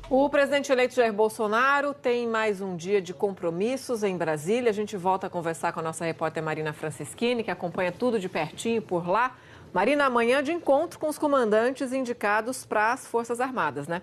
O presidente eleito Jair Bolsonaro tem mais um dia de compromissos em Brasília. A gente volta a conversar com a nossa repórter Marina Francischini, que acompanha tudo de pertinho por lá. Marina, amanhã de encontro com os comandantes indicados para as Forças Armadas, né?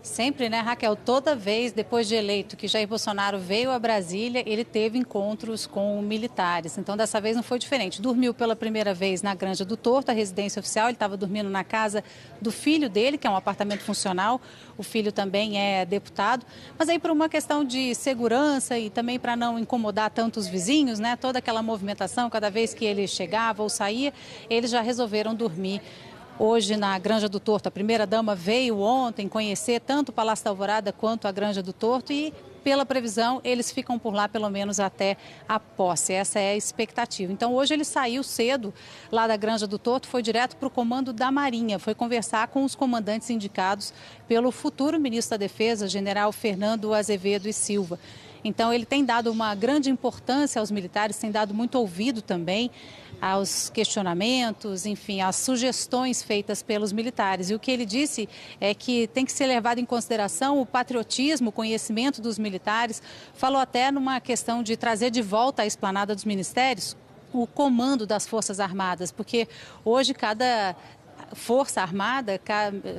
Sempre, né, Raquel? Toda vez, depois de eleito, que Jair Bolsonaro veio a Brasília, ele teve encontros com militares. Então, dessa vez não foi diferente. Dormiu pela primeira vez na Granja do Torto, a residência oficial. Ele estava dormindo na casa do filho dele, que é um apartamento funcional. O filho também é deputado. Mas aí, por uma questão de segurança e também para não incomodar tanto os vizinhos, né, toda aquela movimentação, cada vez que ele chegava ou saía, eles já resolveram dormir hoje na Granja do Torto. A primeira-dama veio ontem conhecer tanto o Palácio da Alvorada quanto a Granja do Torto e, pela previsão, eles ficam por lá pelo menos até a posse. Essa é a expectativa. Então, hoje ele saiu cedo lá da Granja do Torto, foi direto para o comando da Marinha, foi conversar com os comandantes indicados pelo futuro ministro da Defesa, general Fernando Azevedo e Silva. Então, ele tem dado uma grande importância aos militares, tem dado muito ouvido também aos questionamentos, enfim, às sugestões feitas pelos militares. E o que ele disse é que tem que ser levado em consideração o patriotismo, o conhecimento dos militares. Falou até numa questão de trazer de volta à esplanada dos ministérios o comando das Forças Armadas, porque hoje cada Força Armada,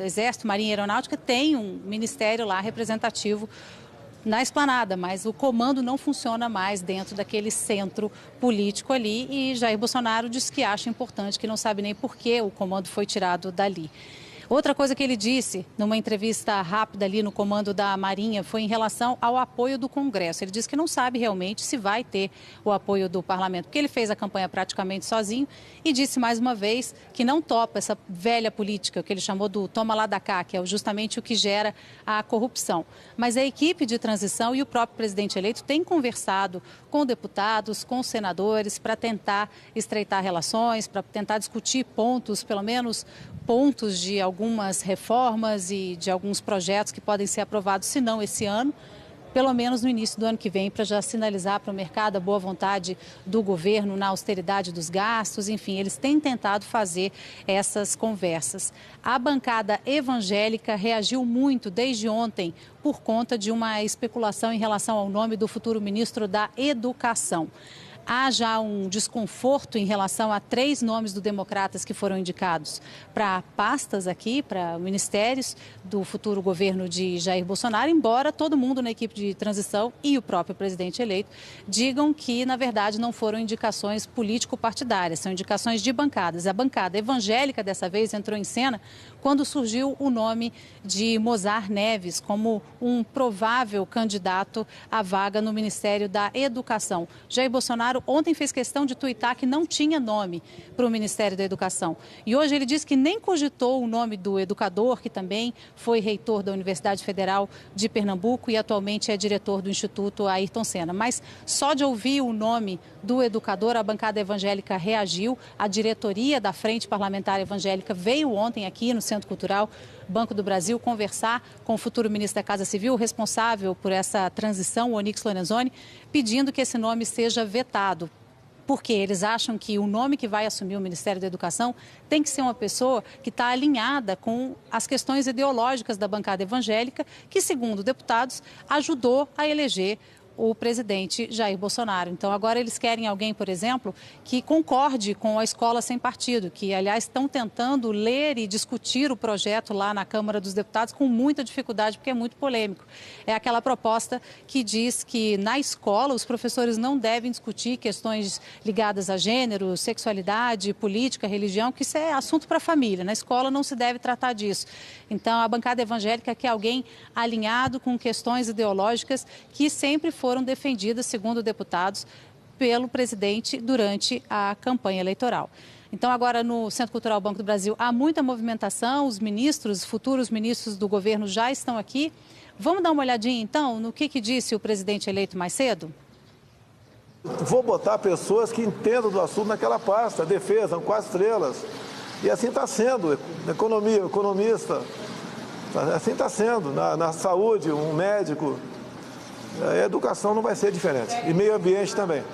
Exército, Marinha e Aeronáutica, tem um ministério lá representativo na esplanada, mas o comando não funciona mais dentro daquele centro político ali e Jair Bolsonaro disse que acha importante, que não sabe nem por que o comando foi tirado dali. Outra coisa que ele disse numa entrevista rápida ali no comando da Marinha foi em relação ao apoio do Congresso. Ele disse que não sabe realmente se vai ter o apoio do parlamento, porque ele fez a campanha praticamente sozinho e disse mais uma vez que não topa essa velha política que ele chamou do toma lá da cá, que é justamente o que gera a corrupção. Mas a equipe de transição e o próprio presidente eleito têm conversado com deputados, com senadores, para tentar estreitar relações, para tentar discutir pontos, pelo menos pontos de algumas reformas e de alguns projetos que podem ser aprovados, se não esse ano, pelo menos no início do ano que vem, para já sinalizar para o mercado a boa vontade do governo na austeridade dos gastos. Enfim, eles têm tentado fazer essas conversas. A bancada evangélica reagiu muito desde ontem por conta de uma especulação em relação ao nome do futuro ministro da Educação. Há já um desconforto em relação a 3 nomes do Democratas que foram indicados para pastas aqui, para ministérios do futuro governo de Jair Bolsonaro, embora todo mundo na equipe de transição e o próprio presidente eleito digam que, na verdade, não foram indicações político-partidárias, são indicações de bancadas. A bancada evangélica, dessa vez, entrou em cena quando surgiu o nome de Mozar Neves como um provável candidato à vaga no Ministério da Educação. Jair Bolsonaro ontem fez questão de tuitar que não tinha nome para o Ministério da Educação. E hoje ele disse que nem cogitou o nome do educador, que também foi reitor da Universidade Federal de Pernambuco e atualmente é diretor do Instituto Ayrton Senna. Mas só de ouvir o nome do educador, a bancada evangélica reagiu. A diretoria da Frente Parlamentar Evangélica veio ontem aqui no Centro Cultural Banco do Brasil conversar com o futuro ministro da Casa Civil, responsável por essa transição, o Onyx Lorenzoni, pedindo que esse nome seja vetado. Porque eles acham que o nome que vai assumir o Ministério da Educação tem que ser uma pessoa que está alinhada com as questões ideológicas da bancada evangélica, que, segundo deputados, ajudou a eleger o presidente Jair Bolsonaro. Então, agora eles querem alguém, por exemplo, que concorde com a escola sem partido, que, aliás, estão tentando ler e discutir o projeto lá na Câmara dos Deputados com muita dificuldade, porque é muito polêmico. É aquela proposta que diz que na escola os professores não devem discutir questões ligadas a gênero, sexualidade, política, religião, que isso é assunto para a família. Na escola não se deve tratar disso. Então, a bancada evangélica quer alguém alinhado com questões ideológicas que sempre foram defendidas, segundo deputados, pelo presidente durante a campanha eleitoral. Então, agora no Centro Cultural Banco do Brasil há muita movimentação, os ministros, futuros ministros do governo já estão aqui. Vamos dar uma olhadinha, então, no que disse o presidente eleito mais cedo? Vou botar pessoas que entendam do assunto naquela pasta, defesa, 4 estrelas. E assim está sendo, economia, economista, assim está sendo, na saúde, um médico. A educação não vai ser diferente. E meio ambiente também.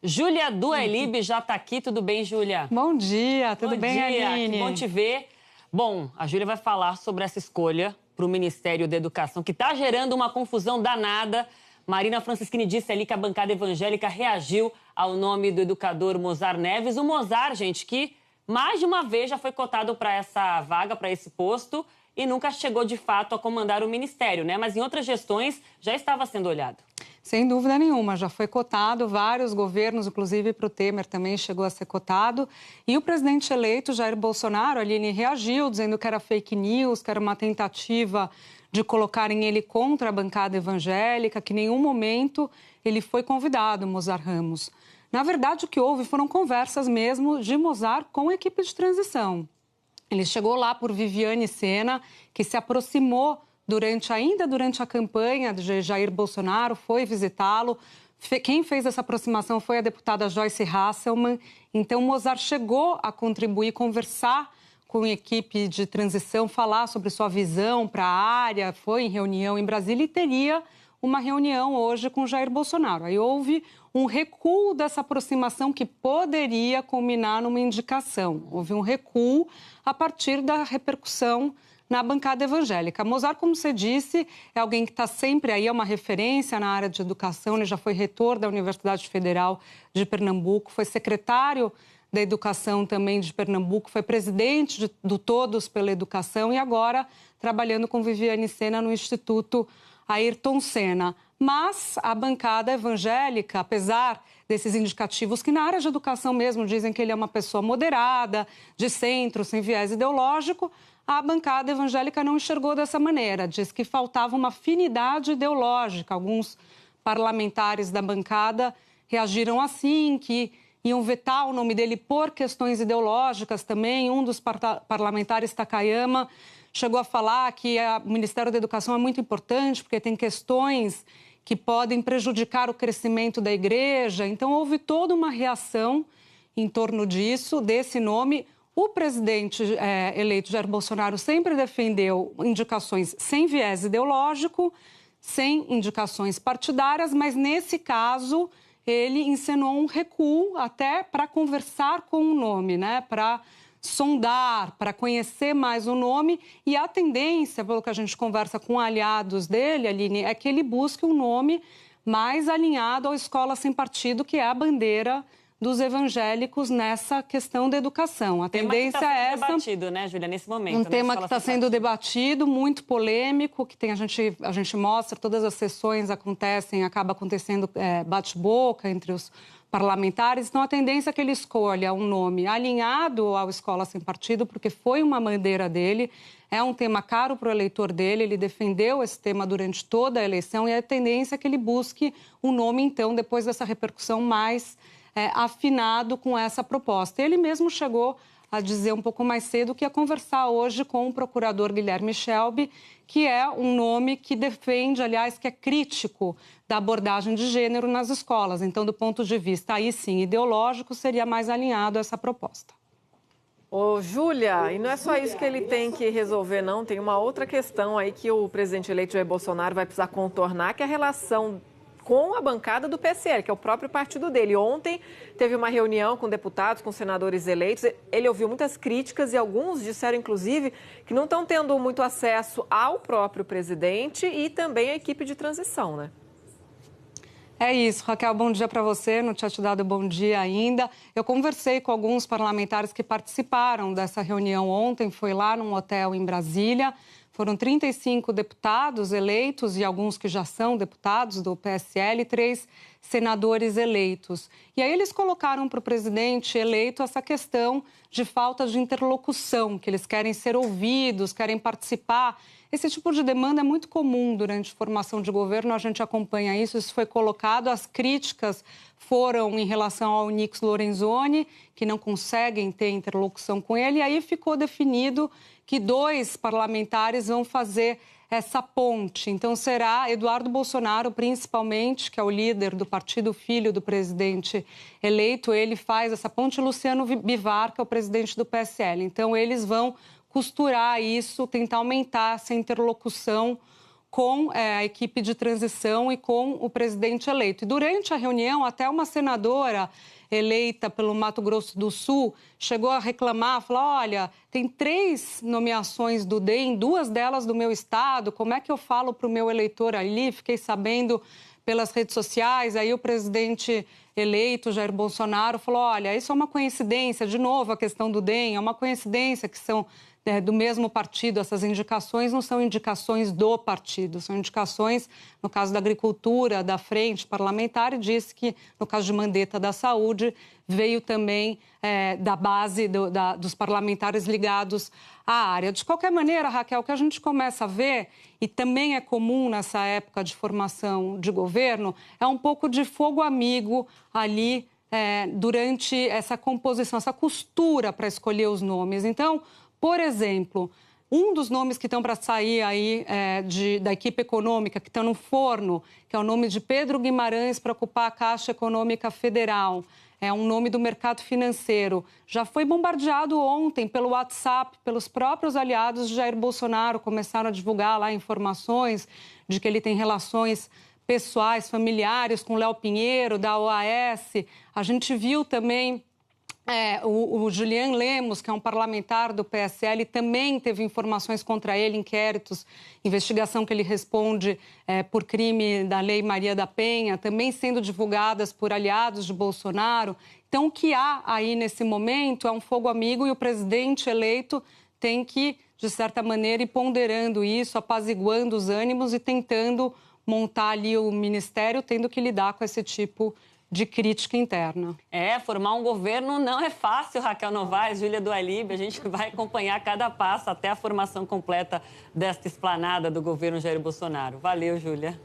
Júlia Duelib já está aqui. Tudo bem, Júlia? Bom dia, tudo bem, Aline? Aline? Que bom te ver. Bom, a Júlia vai falar sobre essa escolha para o Ministério da Educação, que está gerando uma confusão danada. Marina Francischini disse ali que a bancada evangélica reagiu ao nome do educador Mozar Neves. O Mozar, gente, que mais de uma vez já foi cotado para essa vaga, para esse posto, e nunca chegou de fato a comandar o ministério, né? Mas em outras gestões já estava sendo olhado. Sem dúvida nenhuma, já foi cotado, vários governos, inclusive para o Temer também chegou a ser cotado. E o presidente eleito, Jair Bolsonaro, Aline, reagiu dizendo que era fake news, que era uma tentativa de colocarem ele contra a bancada evangélica, que em nenhum momento ele foi convidado, Mozar Ramos. Na verdade, o que houve foram conversas mesmo de Mozar com a equipe de transição. Ele chegou lá por Viviane Sena, que se aproximou ainda durante a campanha de Jair Bolsonaro, foi visitá-lo. Quem fez essa aproximação foi a deputada Joyce Hasselmann. Então, Mozar chegou a contribuir, conversar com a equipe de transição, falar sobre sua visão para a área, foi em reunião em Brasília e teria uma reunião hoje com Jair Bolsonaro. Aí houve um recuo dessa aproximação que poderia culminar numa indicação. Houve um recuo a partir da repercussão na bancada evangélica. Mozar, como você disse, é alguém que está sempre aí, é uma referência na área de educação. Ele já foi reitor da Universidade Federal de Pernambuco, foi secretário da Educação também de Pernambuco, foi presidente do Todos pela Educação e agora trabalhando com Viviane Sena no Instituto Ayrton Senna. Mas a bancada evangélica, apesar desses indicativos que na área de educação mesmo dizem que ele é uma pessoa moderada, de centro, sem viés ideológico, a bancada evangélica não enxergou dessa maneira. Diz que faltava uma afinidade ideológica. Alguns parlamentares da bancada reagiram assim, que iam vetar o nome dele por questões ideológicas também. Um dos parlamentares, Takayama, chegou a falar que o Ministério da Educação é muito importante porque tem questões que podem prejudicar o crescimento da igreja. Então, houve toda uma reação em torno disso, desse nome. O presidente eleito Jair Bolsonaro sempre defendeu indicações sem viés ideológico, sem indicações partidárias, mas nesse caso ele encenou um recuo até para conversar com o nome, né? Para sondar, para conhecer mais o nome. E a tendência, pelo que a gente conversa com aliados dele, Aline, é que ele busque um nome mais alinhado à escola sem partido, que é a bandeira dos evangélicos nessa questão da educação. A tendência é essa. Debatido, né, Júlia, nesse momento. Um tema que está sendo debatido, muito polêmico, que tem a gente mostra, todas as sessões acaba acontecendo bate-boca entre os parlamentares. Então, a tendência é que ele escolha um nome alinhado à escola sem partido, porque foi uma bandeira dele, é um tema caro para o eleitor dele, ele defendeu esse tema durante toda a eleição e a tendência é que ele busque um nome, então, depois dessa repercussão mais afinado com essa proposta. Ele mesmo chegou a dizer um pouco mais cedo que ia conversar hoje com o procurador Guilherme Shelby, que é um nome que defende, aliás, que é crítico da abordagem de gênero nas escolas. Então, do ponto de vista, aí sim, ideológico, seria mais alinhado a essa proposta. Ô, Júlia, e não é só isso que ele tem que resolver, não. Tem uma outra questão aí que o presidente eleito Jair Bolsonaro vai precisar contornar, que é a relação com a bancada do PSL, que é o próprio partido dele. Ontem teve uma reunião com deputados, com senadores eleitos. Ele ouviu muitas críticas e alguns disseram, inclusive, que não estão tendo muito acesso ao próprio presidente e também à equipe de transição, né? É isso, Raquel, bom dia para você, não tinha te dado bom dia ainda. Eu conversei com alguns parlamentares que participaram dessa reunião ontem, foi lá num hotel em Brasília. Foram 35 deputados eleitos e alguns que já são deputados do PSL e 3 senadores eleitos. E aí eles colocaram para o presidente eleito essa questão de falta de interlocução, que eles querem ser ouvidos, querem participar. Esse tipo de demanda é muito comum durante a formação de governo, a gente acompanha isso foi colocado. As críticas foram em relação ao Onyx Lorenzoni, que não conseguem ter interlocução com ele, e aí ficou definido que 2 parlamentares vão fazer essa ponte. Então, será Eduardo Bolsonaro, principalmente, que é o líder do partido filho do presidente eleito, ele faz essa ponte, e Luciano Bivar, que é o presidente do PSL. Então, eles vão costurar isso, tentar aumentar essa interlocução com a equipe de transição e com o presidente eleito. E durante a reunião, até uma senadora eleita pelo Mato Grosso do Sul, chegou a reclamar, falou, olha, tem 3 nomeações do DEM, 2 delas do meu estado, como é que eu falo para o meu eleitor ali? Fiquei sabendo pelas redes sociais, aí o presidente eleito, Jair Bolsonaro, falou, olha, isso é uma coincidência, de novo a questão do DEM, é uma coincidência que são do mesmo partido, essas indicações não são indicações do partido, são indicações, no caso da agricultura, da frente parlamentar, e disse que, no caso de Mandetta da saúde, veio também da base dos parlamentares ligados à área. De qualquer maneira, Raquel, o que a gente começa a ver, e também é comum nessa época de formação de governo, é um pouco de fogo amigo ali durante essa composição, essa costura para escolher os nomes. Então, por exemplo, um dos nomes que estão para sair aí da equipe econômica, que estão no forno, que é o nome de Pedro Guimarães para ocupar a Caixa Econômica Federal, é um nome do mercado financeiro. Já foi bombardeado ontem pelo WhatsApp, pelos próprios aliados de Jair Bolsonaro, começaram a divulgar lá informações de que ele tem relações pessoais, familiares com Léo Pinheiro, da OAS. A gente viu também o Julian Lemos, que é um parlamentar do PSL, também teve informações contra ele, inquéritos, investigação que ele responde por crime da Lei Maria da Penha, também sendo divulgadas por aliados de Bolsonaro. Então, o que há aí nesse momento é um fogo amigo e o presidente eleito tem que, de certa maneira, ir ponderando isso, apaziguando os ânimos e tentando montar ali o ministério, tendo que lidar com esse tipo de crítica interna. Formar um governo não é fácil, Raquel Novaes, Júlia do Alibe. A gente vai acompanhar cada passo até a formação completa desta esplanada do governo Jair Bolsonaro. Valeu, Júlia.